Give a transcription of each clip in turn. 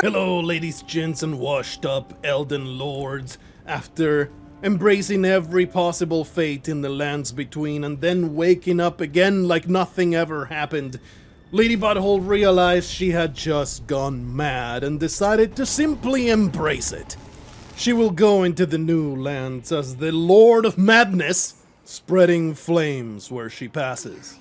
Hello, ladies, gents, and washed up Elden Lords. After embracing every possible fate in the lands between and then waking up again like nothing ever happened, Lady Butthole realized she had just gone mad and decided to simply embrace it. She will go into the new lands as the Lord of Madness, spreading flames where she passes.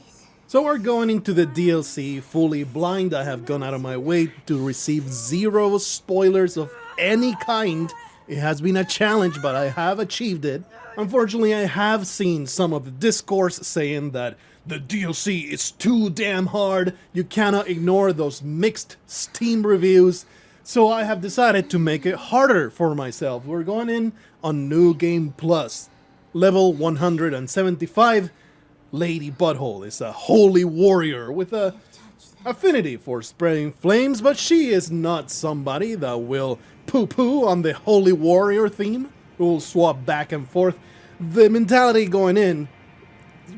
So we're going into the DLC fully blind. I have gone out of my way to receive 0 spoilers of any kind. It has been a challenge, but I have achieved it. Unfortunately, I have seen some of the discourse saying that the DLC is too damn hard. You cannot ignore those mixed Steam reviews. So I have decided to make it harder for myself. We're going in on New Game Plus. Level 175. Lady Butthole is a holy warrior with a affinity for spreading flames, but she is not somebody that will poo-poo on the holy warrior theme. We'll swap back and forth. The mentality going in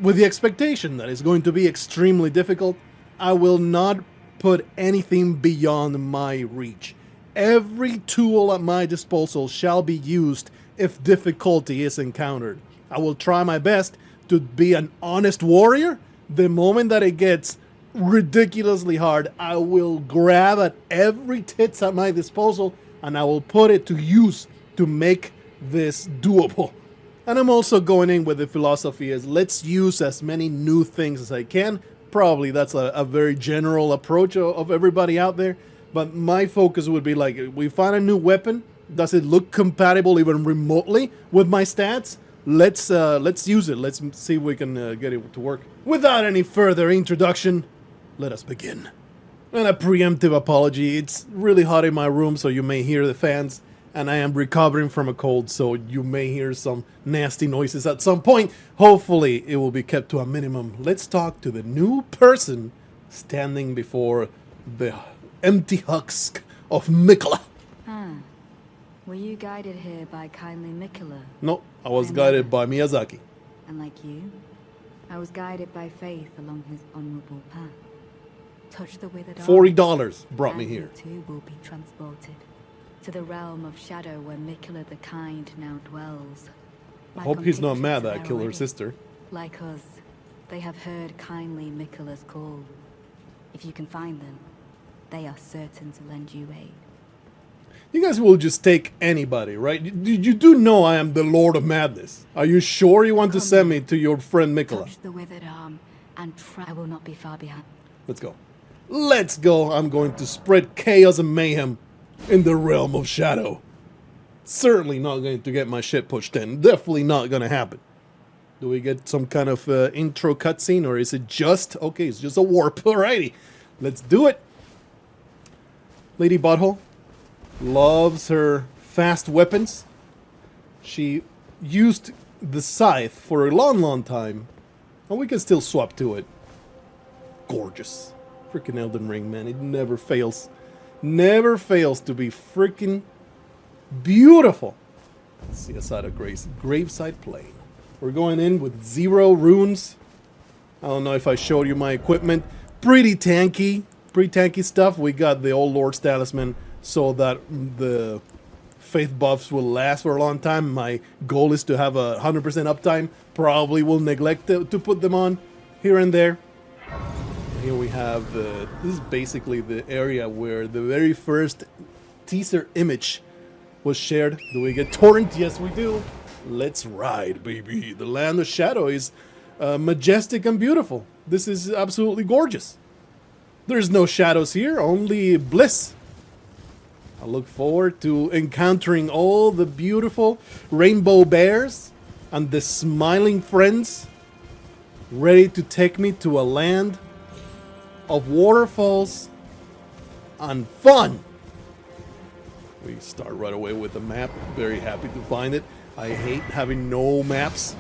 with the expectation that it's going to be extremely difficult. I will not put anything beyond my reach. Every tool at my disposal shall be used if difficulty is encountered. I will try my best to be an honest warrior. The moment that it gets ridiculously hard, I will grab at every tits at my disposal and I will put it to use to make this doable. And I'm also going in with the philosophy is let's use as many new things as I can. Probably that's a very general approach of everybody out there, but my focus would be like, if we find a new weapon, does it look compatible even remotely with my stats? Let's use it. Let's see if we can get it to work. Without any further introduction, let us begin. And a preemptive apology. It's really hot in my room, so you may hear the fans. And I am recovering from a cold, so you may hear some nasty noises at some point. Hopefully, it will be kept to a minimum. Let's talk to the new person standing before the empty husk of Mikola. Were you guided here by kindly Mikola? No, I was guided by Miyazaki. And like you, I was guided by faith along his honorable path. Touch the withered $40 brought me and here. You too will be transported to the realm of shadow where Mikola the Kind now dwells. I hope he's not mad that I killed her sister. Like us, they have heard kindly Mikola's call. If you can find them, they are certain to lend you aid. You guys will just take anybody, right? You do know I am the Lord of Madness. Are you sure you want to send me to your friend Mikola? Touch the withered arm, and I will not be far behind. Let's go. Let's go. I'm going to spread chaos and mayhem in the realm of shadow. Certainly not going to get my shit pushed in. Definitely not going to happen. Do we get some kind of intro cutscene, or is it just... Okay, it's just a warp. Alrighty. Let's do it. Lady Butthole loves her fast weapons. She used the scythe for a long time, and we can still swap to it. Gorgeous. Freaking Elden Ring, man. It never fails. Never fails to be freaking beautiful. Let's see a side of grace. Graveside Plain. We're going in with 0 runes. I don't know if I showed you my equipment. Pretty tanky stuff. We got the Old Lord's Talisman, so that the faith buffs will last for a long time. My goal is to have 100% uptime. Probably will neglect to put them on here and there. Here we have, this is basically the area where the very first teaser image was shared. Do we get torrent? Yes, we do. Let's ride, baby. The land of shadow is majestic and beautiful. This is absolutely gorgeous. There's no shadows here, only bliss. I look forward to encountering all the beautiful rainbow bears and the smiling friends ready to take me to a land of waterfalls and fun. We start right away with a map. Very happy to find it. I hate having no maps.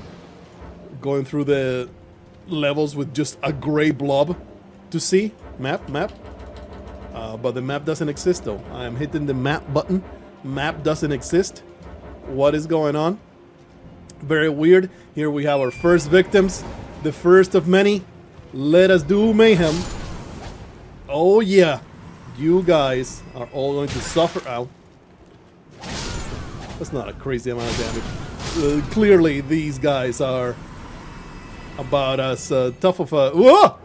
Going through the levels with just a gray blob to see. Map. But the map doesn't exist though. I am hitting the map button. Map doesn't exist. What is going on? Very weird. Here we have our first victims. The first of many. Let us do mayhem. Oh yeah. You guys are all going to suffer. Ow. That's not a crazy amount of damage. Clearly, these guys are about as tough of a whoa!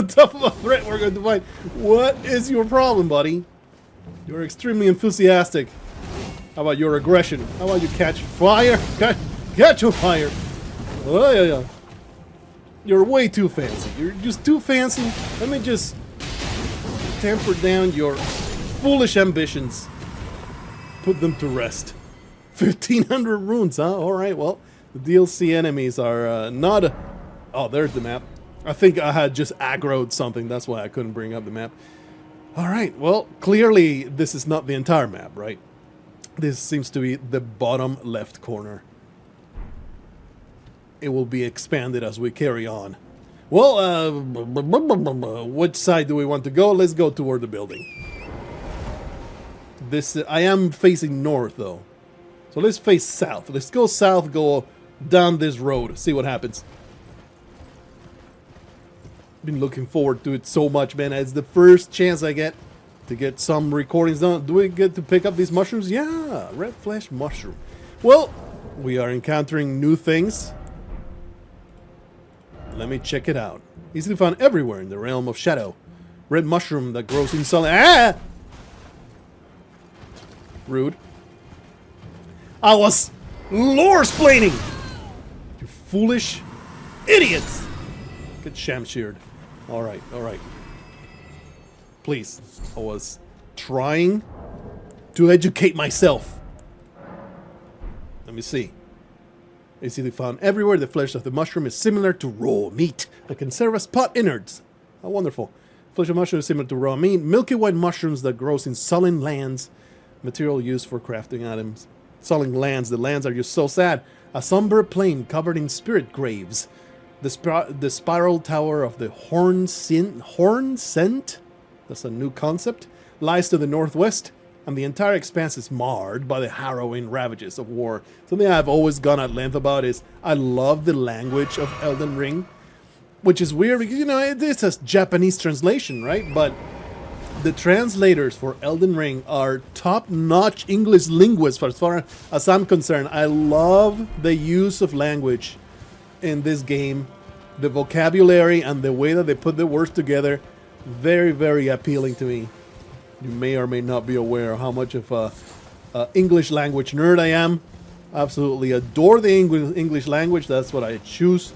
tough of a threat we're going to fight. What is your problem, buddy? You're extremely enthusiastic. How about your aggression? How about you catch fire? Catch on fire! Oh yeah, yeah. You're way too fancy. You're just too fancy. Let me just temper down your foolish ambitions. Put them to rest. 1,500 runes, huh? Alright, well, the DLC enemies are not... Oh, there's the map. I think I had just aggroed something. That's why I couldn't bring up the map. Alright, well, clearly this is not the entire map, right? This seems to be the bottom left corner. It will be expanded as we carry on. Well, which side do we want to go? Let's go toward the building. This I am facing north, though. So let's face south. Let's go south, go down this road, see what happens. Been looking forward to it so much, man. It's the first chance I get to get some recordings done. Do we get to pick up these mushrooms? Yeah, red flesh mushroom. Well, we are encountering new things. Let me check it out. Easily found everywhere in the realm of shadow. Red mushroom that grows in solid... Ah! Rude. I was lore-splaining! You foolish idiots! Get shamsheared. Alright, alright. Please. I was trying to educate myself. Let me see. Easily found everywhere, the flesh of the mushroom is similar to raw meat that can serve as pot innards. How wonderful. Flesh of mushroom is similar to raw meat. Milky white mushrooms that grows in sullen lands. Material used for crafting items. Sullen lands. The lands are just so sad. A somber plain covered in spirit graves. The spiral tower of the Horn Scent? That's a new concept. Lies to the northwest. And the entire expanse is marred by the harrowing ravages of war. Something I've always gone at length about is I love the language of Elden Ring. Which is weird because, you know, it's a Japanese translation, right? But the translators for Elden Ring are top-notch English linguists as far as I'm concerned. I love the use of language in this game. The vocabulary and the way that they put the words together. Very, very appealing to me. You may or may not be aware of how much of a English language nerd I am. Absolutely adore the English language. That's what I choose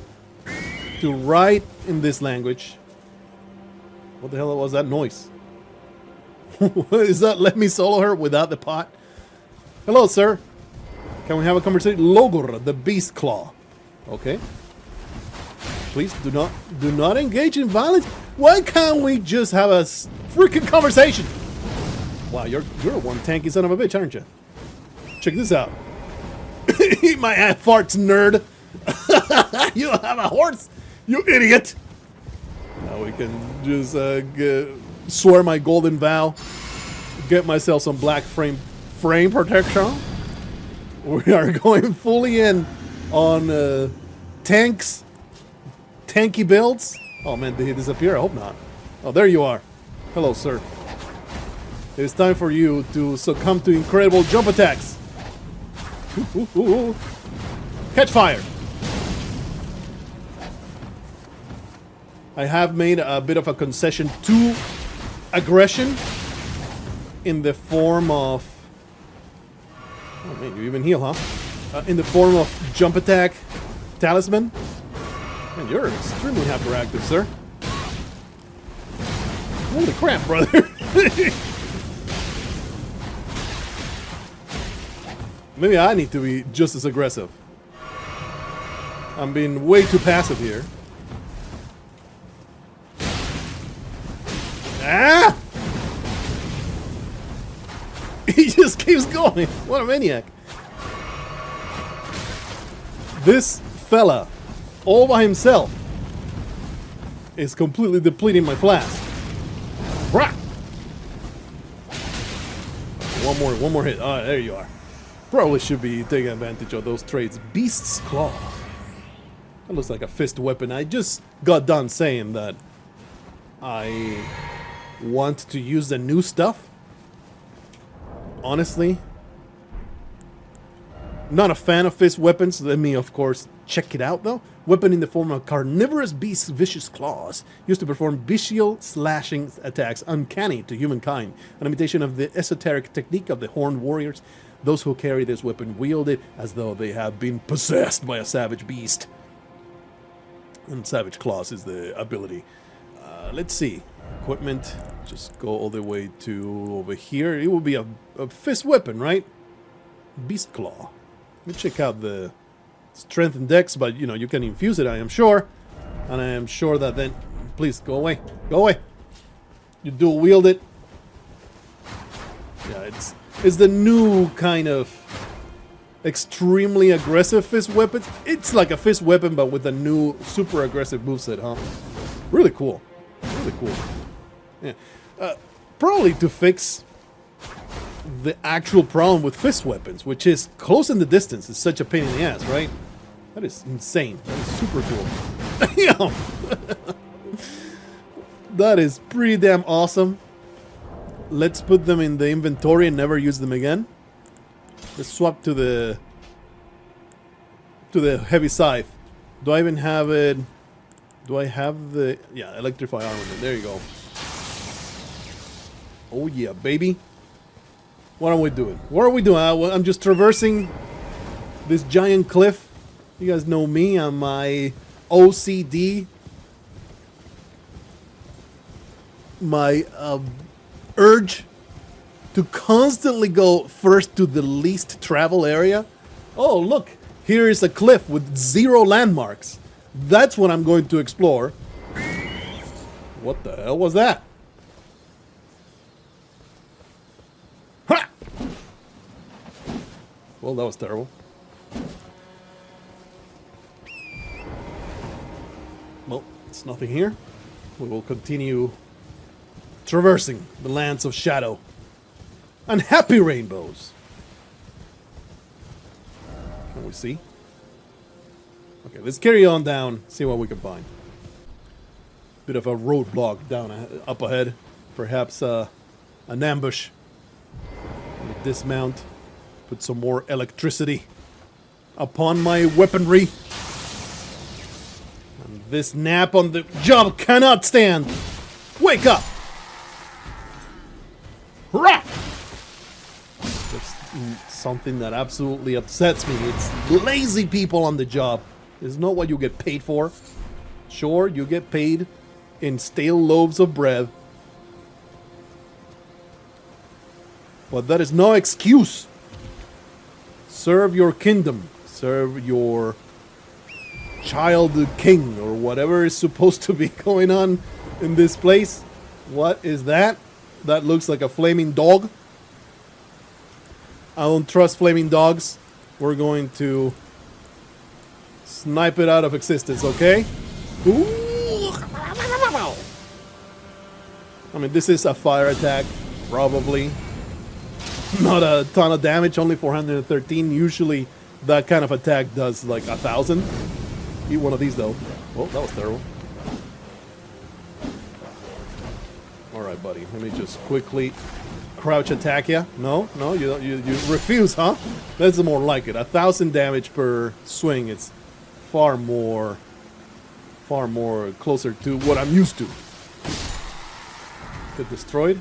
to write in this language. What the hell was that noise? Is that let me solo her without the pot? Hello, sir. Can we have a conversation? Logor, the beast claw. Okay. Please do not engage in violence. Why can't we just have a freaking conversation? Wow, you're one tanky son of a bitch, aren't you? Check this out. Eat my ass farts, nerd. You have a horse, you idiot. Now we can just swear my golden vow. Get myself some black frame protection. We are going fully in on tanks, tanky builds. Oh man, did he disappear? I hope not. Oh, there you are. Hello, sir. It's time for you to succumb to incredible jump attacks. Ooh, ooh, ooh. Catch fire. I have made a bit of a concession to aggression in the form of... Oh man, you even heal, huh? In the form of jump attack talisman. Man, you're extremely hyperactive, sir. Holy crap, brother. Maybe I need to be just as aggressive. I'm being way too passive here. Ah! He just keeps going. What a maniac. This fella, all by himself, is completely depleting my flask. Rah! One more hit. Ah, there you are. Probably should be taking advantage of those traits. Beast's Claw. That looks like a fist weapon. I just got done saying that I want to use the new stuff. Honestly, not a fan of fist weapons. Let me, of course, check it out though. Weapon in the form of carnivorous beast's vicious claws, used to perform bestial slashing attacks uncanny to humankind. An imitation of the esoteric technique of the horned warriors. Those who carry this weapon wield it as though they have been possessed by a savage beast. And savage claws is the ability. Let's see. Equipment. Just go all the way to over here. It will be a fist weapon, right? Beast claw. Let me check out the strength and dex, but you know, you can infuse it, I am sure. And I am sure that then... Please, go away. Go away. You dual wield it. Yeah, it's the new kind of extremely aggressive fist weapon. It's like a fist weapon, but with a new super aggressive moveset, huh? Really cool. Really cool. Yeah. Probably to fix the actual problem with fist weapons, which is close in the distance. It's such a pain in the ass, right? That is insane. That is super cool. Damn! That is pretty damn awesome. Let's put them in the inventory and never use them again. Let's swap to the heavy scythe. Do I even have it? Do I have the... Yeah, electrify armament. There you go. Oh yeah, baby. What are we doing? What are we doing? I'm just traversing this giant cliff. You guys know me. I'm my OCD. My urge to constantly go first to the least travel area. Oh, look. Here is a cliff with 0 landmarks. That's what I'm going to explore. What the hell was that? Ha! Well, that was terrible. Well, it's nothing here. We will continue traversing the lands of shadow and happy rainbows. Can we see? Okay, let's carry on down, see what we can find. Bit of a roadblock down up ahead. Perhaps an ambush. Dismount. Put some more electricity upon my weaponry. And this nap on the job cannot stand. Wake up! Hurrah! That's something that absolutely upsets me. It's lazy people on the job. It's not what you get paid for. Sure, you get paid in stale loaves of bread. But that is no excuse. Serve your kingdom. Serve your child king or whatever is supposed to be going on in this place. What is that? That looks like a flaming dog. I don't trust flaming dogs. We're going to snipe it out of existence, okay? Ooh. I mean, this is a fire attack, probably. Not a ton of damage, only 413. Usually that kind of attack does like 1,000. Eat one of these though. Oh, that was terrible. Alright, buddy. Let me just quickly crouch attack you. No, you refuse, huh? That's more like it. 1,000 damage per swing. It's far more closer to what I'm used to. Get destroyed.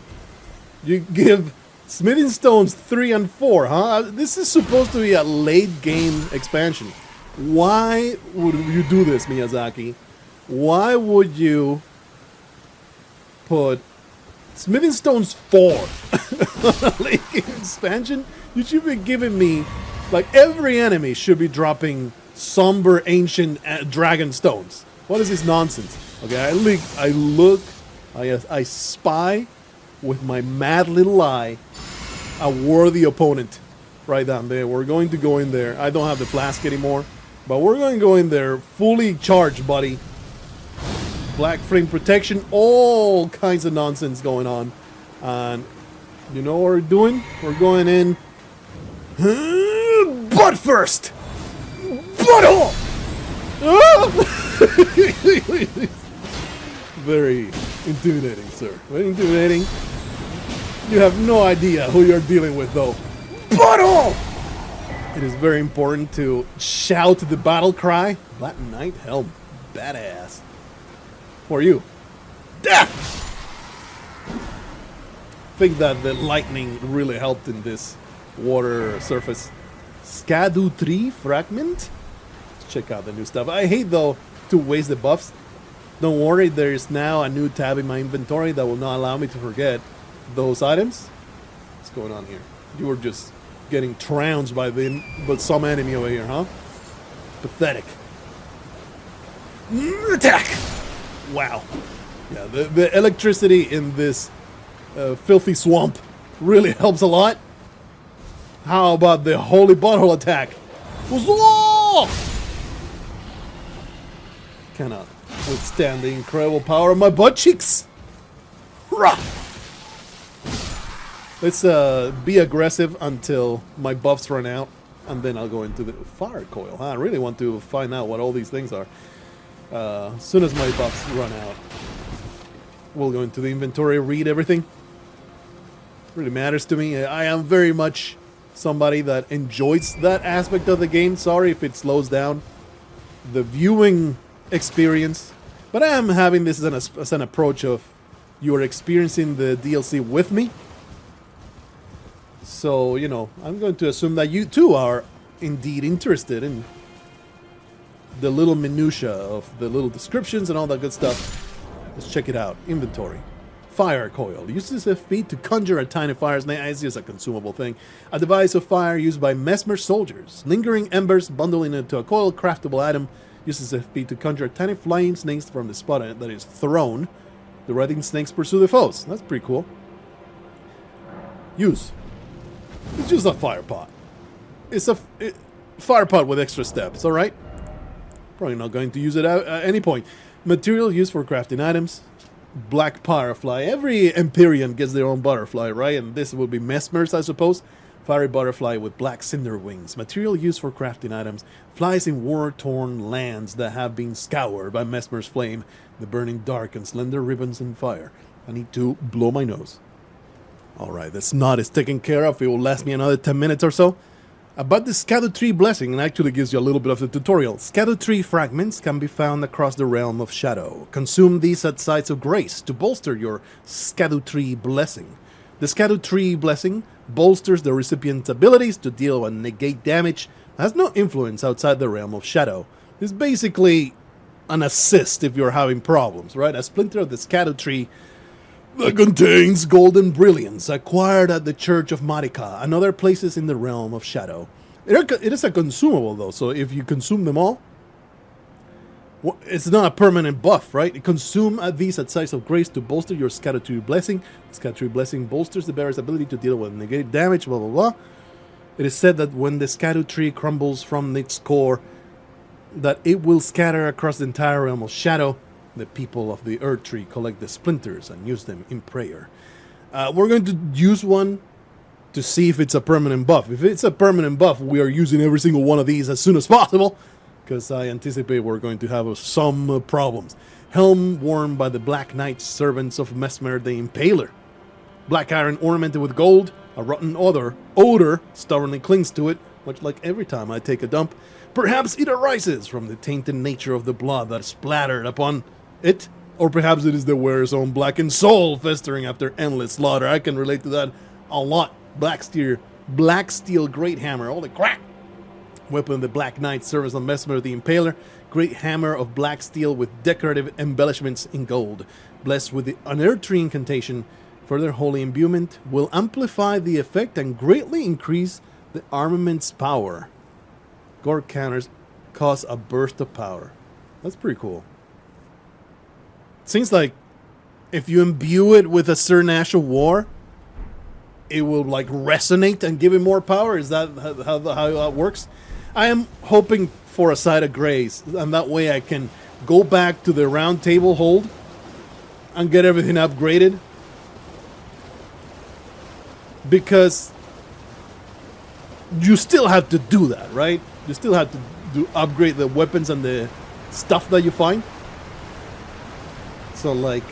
You give smithing stones 3 and 4, huh? This is supposed to be a late game expansion. Why would you do this, Miyazaki? Why would you put smithing stones 4 on a late game expansion? You should be giving me, like, every enemy should be dropping somber ancient dragon stones. What is this nonsense? Okay, I spy with my mad little eye a worthy opponent right down there. We're going to go in there. I don't have the flask anymore, but we're going to go in there fully charged, buddy. Black flame protection, all kinds of nonsense going on. And you know what we're doing? We're going in butt first! Butthole! Very Intimidating, sir. Very intimidating. You have no idea who you're dealing with, though. Butthole! It is very important to shout the battle cry. Black Knight Helm. Badass. For you. Death! I think that the lightning really helped in this water surface. SHADOW of the Ertree fragment? Let's check out the new stuff. I hate, though, to waste the buffs. Don't worry, there is now a new tab in my inventory that will not allow me to forget those items. What's going on here? You were just getting trounced by some enemy over here, huh? Pathetic. Attack! Wow. Yeah, the electricity in this filthy swamp really helps a lot. How about the holy butthole attack? Huzzah! Cannot withstand the incredible power of my butt cheeks. Rah! Let's be aggressive until my buffs run out, and then I'll go into the fire coil. I really want to find out what all these things are. As soon as my buffs run out, we'll go into the inventory, read everything. Really matters to me. I am very much somebody that enjoys that aspect of the game. Sorry if it slows down the viewing experience, but I am having this as an approach of you are experiencing the DLC with me. So, you know, I'm going to assume that you too are indeed interested in the little minutia of the little descriptions and all that good stuff. Let's check it out. Inventory. Fire coil. Uses FP to conjure a tiny fire. It's just a consumable thing. A device of fire used by mesmer soldiers. Lingering embers bundled into a coil. Craftable item. Uses FP to conjure tiny flying snakes from the spot that is thrown. The writhing snakes pursue the foes. That's pretty cool. Use. It's just a fire pot. It's a fire pot with extra steps, alright? Probably not going to use it at any point. Material used for crafting items. Black butterfly. Every Empyrean gets their own butterfly, right? And this will be Mesmer's, I suppose. Fiery butterfly with black cinder wings. Material used for crafting items. Flies in war-torn lands that have been scoured by Mesmer's flame. The burning dark and slender ribbons in fire. I need to blow my nose. Alright, this knot is taken care of. It will last me another 10 minutes or so. About the SHADOW Tree blessing, it actually gives you a little bit of the tutorial. SHADOW Tree fragments can be found across the realm of shadow. Consume these at sites of grace to bolster your SHADOW Tree blessing. The SHADOW Tree blessing bolsters the recipient's abilities to deal and negate damage. It has no influence outside the realm of shadow. It's basically an assist if you're having problems, right? A splinter of the SHADOW Tree that contains golden brilliance acquired at the Church of Marika and other places in the realm of shadow. It is a consumable, though, so if you consume them all, it's not a permanent buff, right? Consume these at sites of grace to bolster your SHADOW Tree blessing. SHADOW Tree blessing bolsters the bearer's ability to deal with negative damage, blah, blah, blah. It is said that when the SHADOW Tree crumbles from its core, that it will scatter across the entire realm of shadow. The people of the Ertree collect the splinters and use them in prayer. We're going to use one to see if it's a permanent buff. If it's a permanent buff, we are using every single one of these as soon as possible, because I anticipate we're going to have some problems. Helm worn by the Black Knight servants of Mesmer the Impaler. Black iron ornamented with gold. A rotten odor stubbornly clings to it, much like every time I take a dump. Perhaps it arises from the tainted nature of the blood that is splattered upon it, or perhaps it is the wearer's own blackened soul festering after endless slaughter. I can relate to that a lot. Black steel great hammer. Holy crap! Weapon of the Black Knight serves on Mesmer the Impaler. Great hammer of black steel with decorative embellishments in gold. Blessed with the Ertree incantation, further holy imbuement will amplify the effect and greatly increase the armament's power. Gore counters cause a burst of power. That's pretty cool. Seems like if you imbue it with a certain ash of war, it will like resonate and give it more power. Is that how that works? I am hoping for a side of grace, and that way I can go back to the round table hold and get everything upgraded. Because you still have to do that, right? You still have to upgrade the weapons and the stuff that you find. So like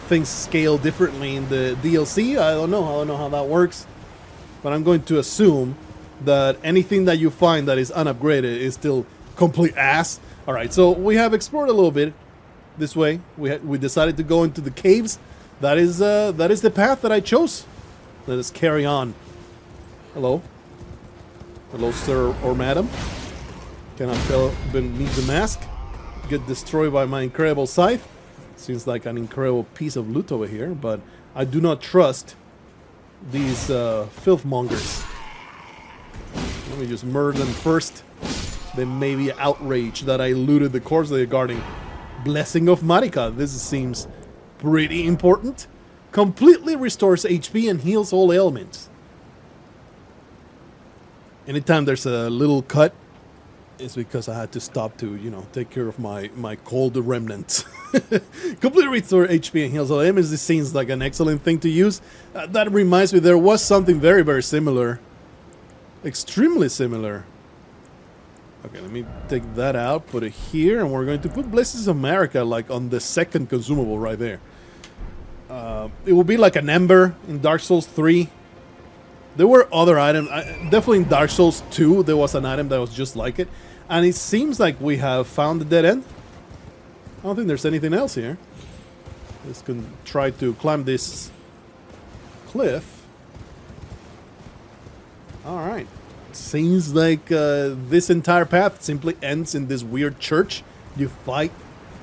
things scale differently in the DLC. I don't know how that works, but I'm going to assume that anything that you find that is unupgraded is still complete ass. All right, so we have explored a little bit this way. We decided to go into the caves. That is the path that I chose. Let us carry on. Hello, hello, sir or madam. Cannot tell beneath the mask. Get destroyed by my incredible scythe. Seems like an incredible piece of loot over here, but I do not trust these filth mongers. Let me just murder them first. They may be outraged that I looted the corpse they're guarding. Blessing of Marika. This seems pretty important. Completely restores HP and heals all ailments. Anytime there's a little cut, it's because I had to stop to, you know, take care of my cold remnants. Completely restore HP and heals all ailments. This seems like an excellent thing to use. That reminds me, there was something very, very similar. Extremely similar. Okay, let me take that out, put it here, and we're going to put Blessings of Marika like on the second consumable right there. It will be like an ember in Dark Souls 3. There were other items, definitely in Dark Souls 2 there was an item that was just like it. And it seems like we have found the dead end. I don't think there's anything else here. Let's try to climb this cliff. Alright. Seems like this entire path simply ends in this weird church. You fight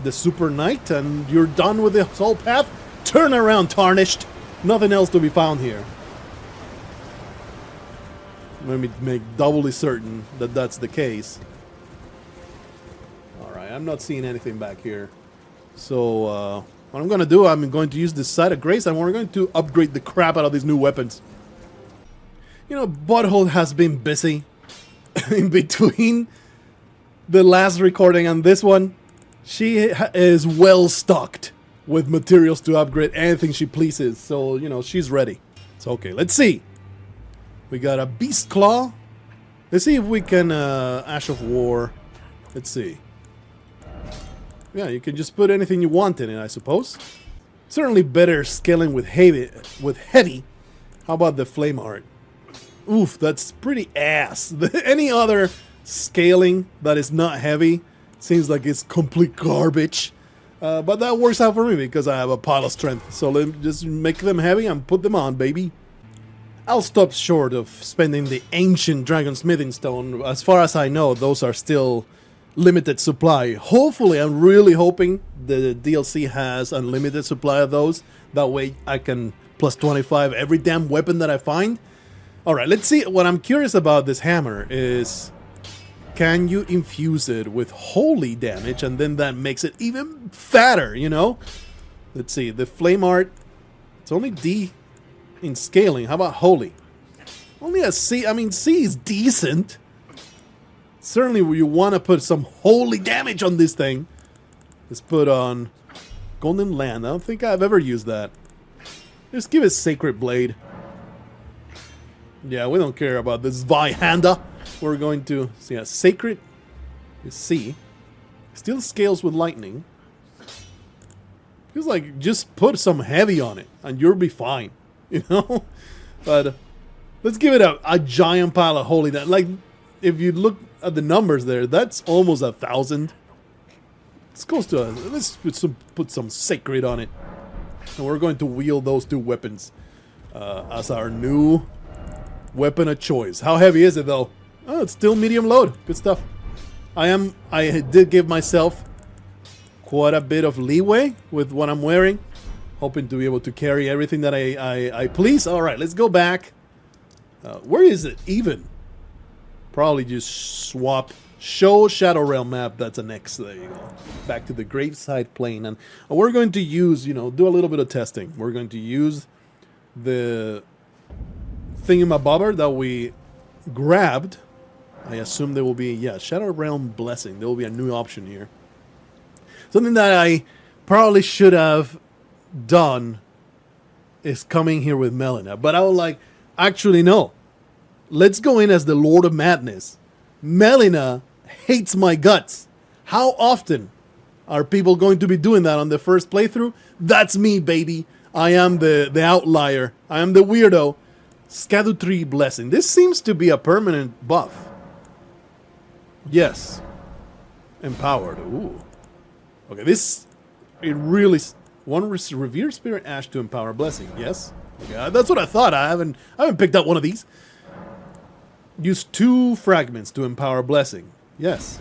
the Super Knight and you're done with this whole path. Turn around, Tarnished! Nothing else to be found here. Let me make doubly certain that that's the case. Alright, I'm not seeing anything back here. So, what I'm going to do, I'm going to use this Site of Grace and we're going to upgrade the crap out of these new weapons. You know, Butthole has been busy in between the last recording and this one. She is well stocked with materials to upgrade anything she pleases. So, you know, she's ready. So, okay, let's see. We got a Beast Claw. Let's see if we can, Ash of War. Let's see. Yeah, you can just put anything you want in it, I suppose. Certainly better scaling with heavy. How about the Flame Art? Oof, that's pretty ass. Any other scaling that is not heavy seems like it's complete garbage. But that works out for me because I have a pile of strength. So let me just make them heavy and put them on, baby. I'll stop short of spending the ancient dragon smithing stone. As far as I know, those are still limited supply. Hopefully, I'm really hoping the DLC has unlimited supply of those. That way I can plus 25 every damn weapon that I find. Alright, let's see. What I'm curious about this hammer is, can you infuse it with holy damage and then that makes it even fatter, you know? Let's see. The Flame Art, it's only D in scaling. How about holy? Only a C. I mean, C is decent. Certainly you want to put some holy damage on this thing. Let's put on Golden Land. I don't think I've ever used that. Just give it Sacred Blade. Yeah, we don't care about this Vihanda. We're going to see a Sacred is C. Still scales with lightning. Feels like just put some heavy on it and you'll be fine. You know? But let's give it a giant pile of holy damage. Like, if you look at the numbers there, that's almost 1,000. It's close to let's put some sacred on it. And we're going to wield those two weapons as our new weapon of choice. How heavy is it though? Oh, it's still medium load. Good stuff. I did give myself quite a bit of leeway with what I'm wearing. Hoping to be able to carry everything that I please. Alright, let's go back. Where is it even? Probably just swap. Show Shadow Realm map. That's a next. There you go. Back to the graveside plane. And we're going to use, you know, do a little bit of testing. We're going to use the thingamabobber that we grabbed. I assume there will be, yeah, Shadow Realm Blessing. There will be a new option here. Something that I probably should have done is coming here with Melina, but I was like, actually no, let's go in as the Lord of Madness. Melina hates my guts. How often Are people going to be doing that on the first playthrough? That's me, baby. I am the outlier. I am the weirdo. SHADOW Tree Blessing. This seems to be a permanent buff. Yes. Empowered. Ooh. Okay, this... It really... One Revered Spirit Ash to empower Blessing. Yes. Okay, that's what I thought. I haven't picked up one of these. Use 2 fragments to empower Blessing. Yes.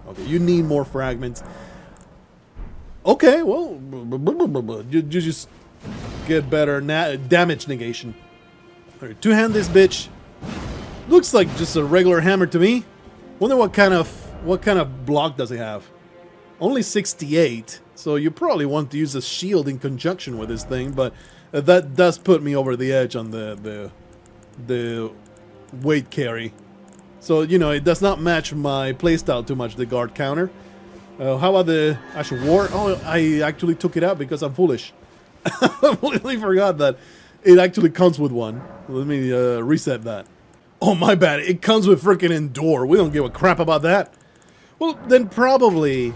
Okay, you need more fragments. Okay, well... You just get better damage negation. Alright, 2-hand this bitch. Looks like just a regular hammer to me. Wonder what kind of block does it have? Only 68, so you probably want to use a shield in conjunction with this thing, but that does put me over the edge on the weight carry. So, you know, it does not match my playstyle too much, the guard counter. How about the Ash of War? Oh, I actually took it out because I'm foolish. I completely forgot that it actually comes with one. Let me reset that. Oh, my bad. It comes with freaking Endure. We don't give a crap about that. Well, then probably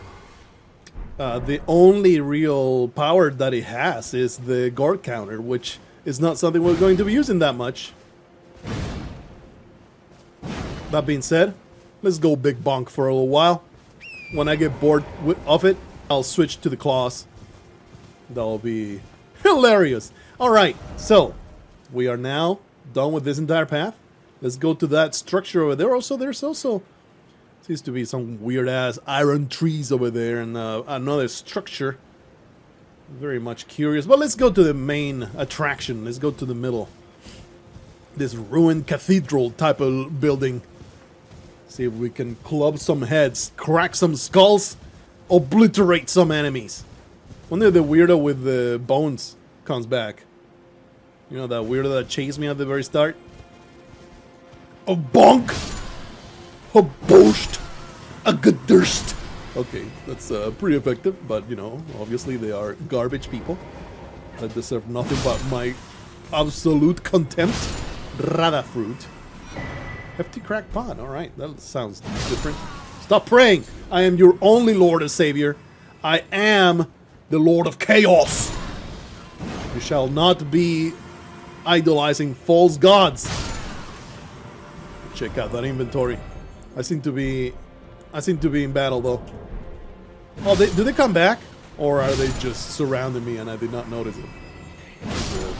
the only real power that it has is the guard counter, which is not something we're going to be using that much. That being said, let's go big bonk for a little while. When I get bored of it, I'll switch to the claws. That'll be hilarious. Alright, so we are now done with this entire path. Let's go to that structure over there. Also, there's also seems to be some weird-ass iron trees over there and another structure. Very much curious. But let's go to the main attraction. Let's go to the middle. This ruined cathedral type of building. See if we can club some heads, crack some skulls, obliterate some enemies. Wonder the weirdo with the bones comes back. You know that weirdo that chased me at the very start? A bonk! A boast! A gedurst! Okay, that's pretty effective, but you know, obviously they are garbage people that deserve nothing but my absolute contempt. Rada fruit. Hefty crack pot, alright, that sounds different. Stop praying! I am your only Lord and Savior. I am the Lord of Chaos. You shall not be idolizing false gods. Check out that inventory. I seem to be in battle though. Oh, do they come back? Or are they just surrounding me and I did not notice it?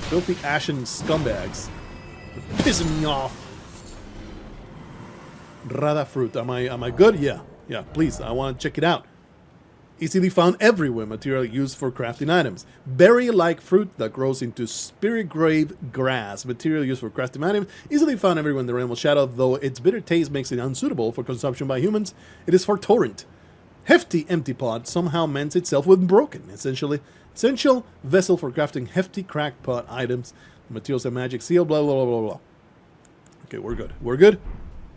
Filthy ashen scumbags. They're pissing me off. Rada fruit. Am I good? Yeah. Yeah, please. I want to check it out. Easily found everywhere. Material used for crafting items. Berry-like fruit that grows into spirit grave grass. Material used for crafting items. Easily found everywhere in the realm of shadow, though its bitter taste makes it unsuitable for consumption by humans. It is for torrent. Hefty empty pot somehow mends itself when broken. Essential vessel for crafting hefty cracked pot items. Materials and magic seal. Blah blah blah blah blah. Okay, we're good. We're good.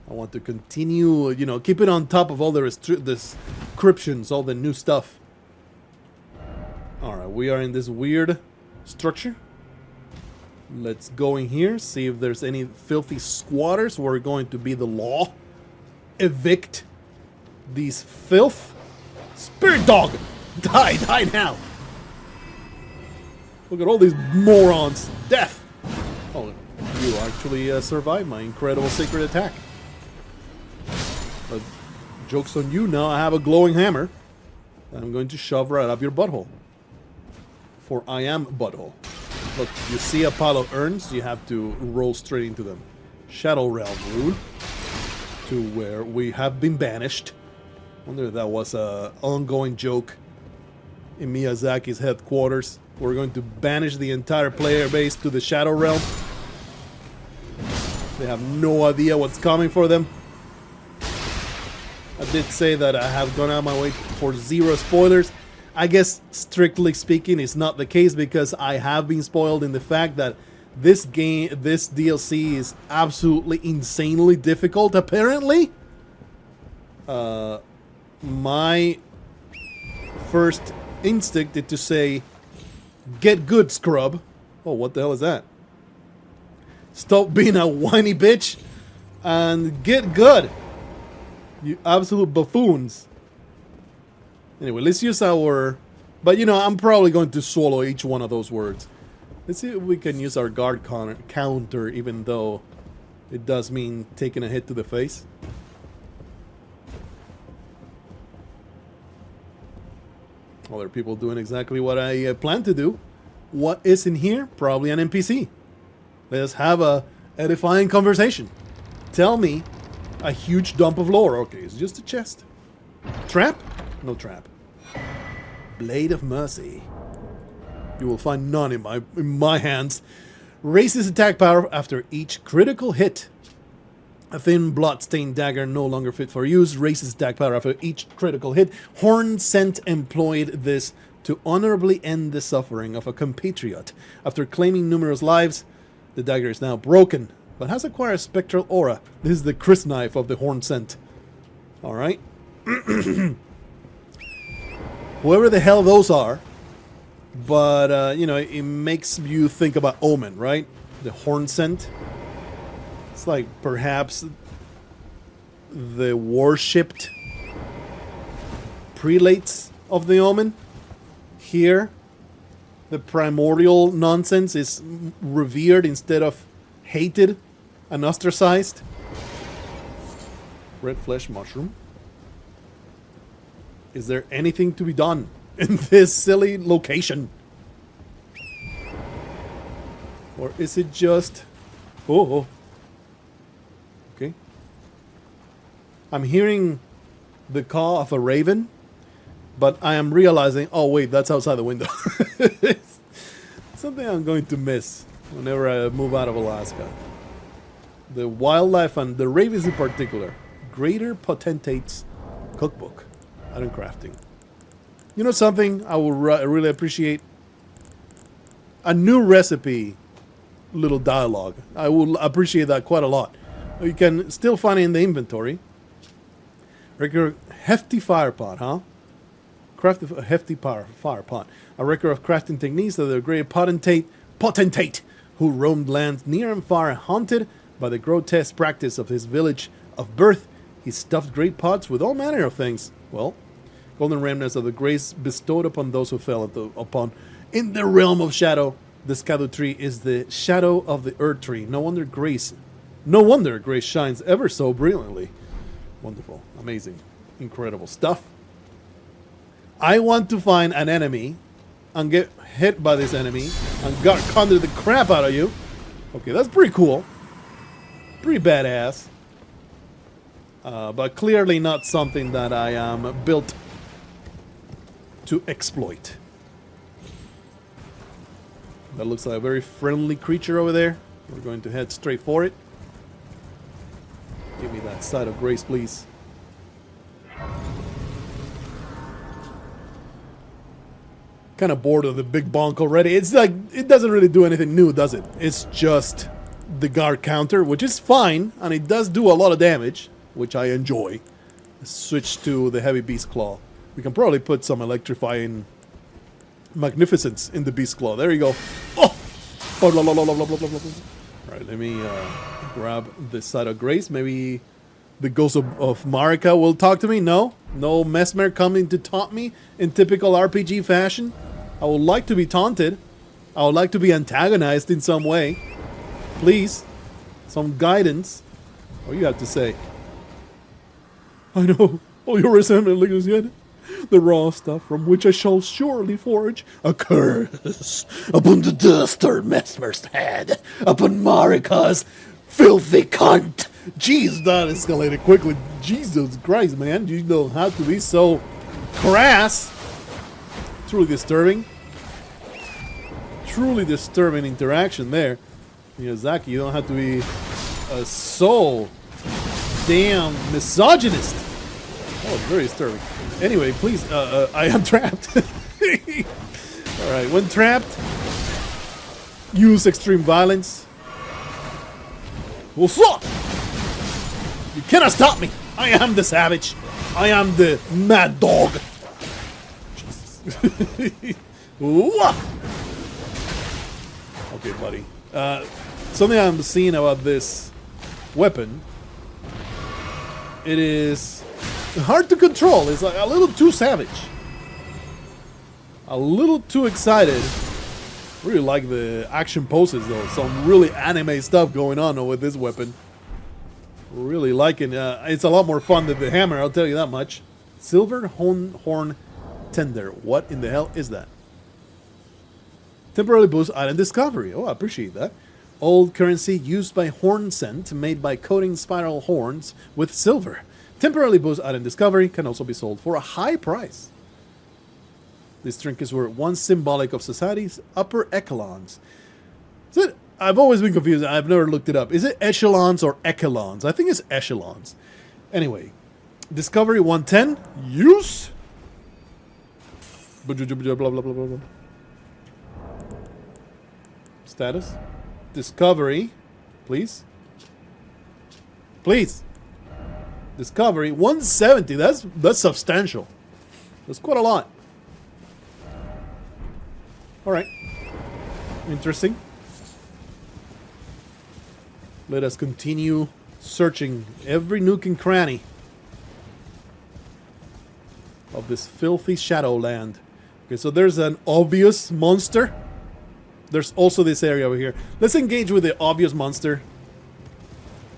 I want to continue, you know, keep it on top of all the descriptions, all the new stuff. Alright, we are in this weird structure. Let's go in here, see if there's any filthy squatters. We're going to be the law. Evict these filth. Spirit dog! Die now! Look at all these morons. Death! Oh, you actually survived my incredible sacred attack. Joke's on you now. I have a glowing hammer that I'm going to shove right up your butthole. For I am butthole. Look, you see a pile of urns, you have to roll straight into them. Shadow Realm rune. To where we have been banished. Wonder if that was a ongoing joke in Miyazaki's headquarters. We're going to banish the entire player base to the Shadow Realm. They have no idea what's coming for them. I did say that I have gone out of my way for 0 spoilers. I guess, strictly speaking, it's not the case because I have been spoiled in the fact that this DLC is absolutely insanely difficult, apparently. My first instinct is to say, get good, scrub. Oh, what the hell is that? Stop being a whiny bitch and get good. You absolute buffoons. Anyway, let's use our... But, you know, I'm probably going to swallow each one of those words. Let's see if we can use our guard counter, even though it does mean taking a hit to the face. Other people doing exactly what I plan to do. What is in here? Probably an NPC. Let's have a edifying conversation. Tell me a huge dump of lore. Okay, it's just a chest. Trap? No trap. Blade of Mercy. You will find none in my hands. Raises attack power after each critical hit. A thin blood-stained dagger no longer fit for use. Raises attack power after each critical hit. Horn Scent employed this to honorably end the suffering of a compatriot. After claiming numerous lives, the dagger is now broken, but has acquired a spectral aura. This is the Chris knife of the Horn Scent. Alright. Whoever the hell those are. But, you know, it makes you think about Omen, right? The Horn Scent. It's like perhaps the worshipped prelates of the Omen. Here, the primordial nonsense is revered instead of hated and ostracized. Red flesh mushroom. Is there anything to be done in this silly location? Or is it just... Oh. Okay. I'm hearing the caw of a raven, but I am realizing... Oh, wait, that's outside the window. Something I'm going to miss whenever I move out of Alaska. The wildlife and the ravens in particular. Greater Potentate's Cookbook. Item crafting. You know something I would really appreciate? A new recipe little dialogue. I will appreciate that quite a lot. You can still find it in the inventory. Regular hefty fire pot, huh? Craft a hefty fire pot. A record of crafting techniques of the great potentate who roamed lands near and far, haunted by the grotesque practice of his village of birth. He stuffed great pots with all manner of things. Well, golden remnants of the grace bestowed upon those who fell upon in the realm of shadow. This CADU tree is the shadow of the Erdtree. No wonder grace shines ever so brilliantly. Wonderful, amazing, incredible stuff. I want to find an enemy and get hit by this enemy and conjure the crap out of you. Okay, that's pretty cool. Pretty badass. But clearly not something that I am built to exploit. That looks like a very friendly creature over there. We're going to head straight for it. Give me that side of grace, please. Kind of bored of the big bonk already. It's like, it doesn't really do anything new, does it? It's just the guard counter, which is fine, and it does do a lot of damage, which I enjoy. Switch to the heavy beast claw. We can probably put some electrifying magnificence in the beast claw. There you go. Oh! Alright, let me grab this side of grace. Maybe the ghost of Marika will talk to me. No Mesmer coming to taunt me in typical RPG fashion. I would like to be taunted. I would like to be antagonized in some way. Please, some guidance. What do you have to say? I know all your resentment lingers yet. The raw stuff from which I shall surely forge a curse upon the dastard Mesmer's head, upon Marika's filthy cunt. Jeez, that escalated quickly. Jesus Christ, man. You don't have to be so crass. Truly disturbing. Truly disturbing interaction there. Miyazaki, you don't have to be so damn misogynist. Oh, it's very disturbing. Anyway, please, I am trapped. Alright, when trapped, use extreme violence. What's up? You cannot stop me. I am the savage. I am the mad dog. Jesus. Okay, buddy. Something I'm seeing about this weapon. It is hard to control. It's like a little too savage. A little too excited. Really like the action poses though. Some really anime stuff going on with this weapon. Really liking it's a lot more fun than the hammer, I'll tell you that much. Silver horn tender. What in the hell is that? Temporarily boost item discovery. Oh, I appreciate that. Old currency used by horn scent, made by coating spiral horns with silver. Temporarily boost item discovery can also be sold for a high price. These trinkets were once symbolic of society's upper echelons. Is it? I've always been confused. I've never looked it up. Is it echelons or echelons? I think it's echelons. Anyway, discovery 110. Use. Blah, blah, blah, blah, blah, blah. Status. Discovery. Please. Please. Discovery 170. That's substantial. That's quite a lot. Alright. Interesting. Let us continue searching every nook and cranny of this filthy Shadowland. Okay, so there's an obvious monster. There's also this area over here. Let's engage with the obvious monster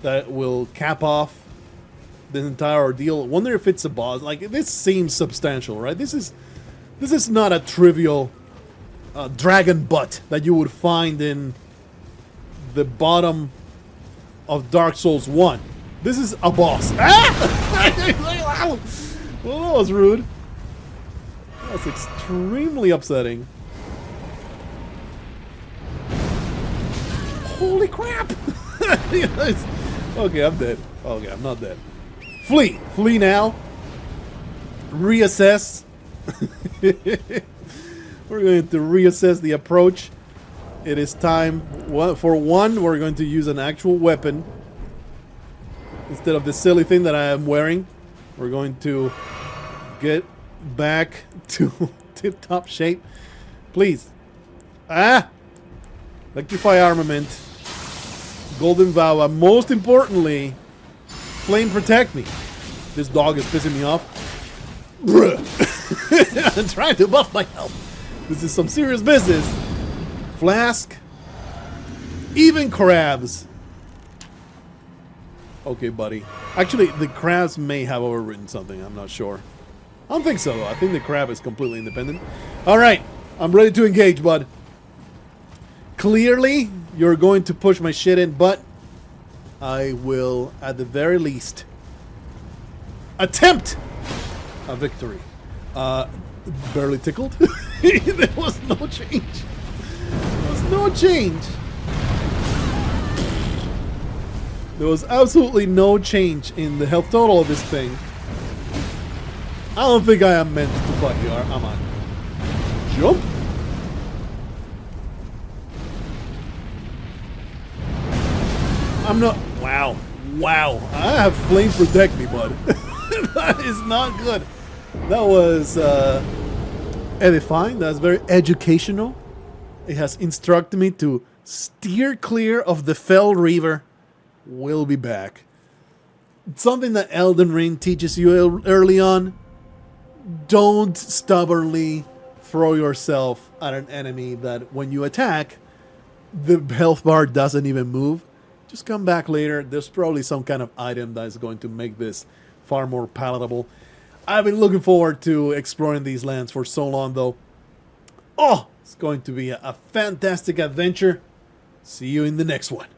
that will cap off the entire ordeal. Wonder if it's a boss. Like, this seems substantial, right? This is not a trivial dragon butt that you would find in the bottom of Dark Souls 1. This is a boss. Ah! Well, that was rude. That was extremely upsetting. Holy crap! Okay, I'm dead. Okay, I'm not dead. Flee! Flee now. Reassess. We're going to reassess the approach. It is time. For one, we're going to use an actual weapon. Instead of the silly thing that I am wearing. We're going to get back to tip-top shape. Please. Ah! Electrify armament. Golden vow. And most importantly, flame protect me. This dog is pissing me off. I'm trying to buff my health. This is some serious business. Flask. Even crabs. Okay, buddy. Actually, the crabs may have overwritten something. I'm not sure. I don't think so. I think the crab is completely independent. Alright. I'm ready to engage, bud. Clearly, you're going to push my shit in, but I will, at the very least, attempt a victory. Barely tickled. There was no change. There was no change. There was absolutely no change in the health total of this thing. I don't think I am meant to fuck you. I'm on. Jump. I'm not. Wow. Wow. I have flame protect me, bud. That is not good. That was edifying. That's very educational. It has instructed me to steer clear of the fell river. We'll be back. It's something that Elden Ring teaches you early on. Don't stubbornly throw yourself at an enemy that when you attack, the health bar doesn't even move. Just come back later. There's probably some kind of item that is going to make this far more palatable. I've been looking forward to exploring these lands for so long, though. Oh, it's going to be a fantastic adventure. See you in the next one.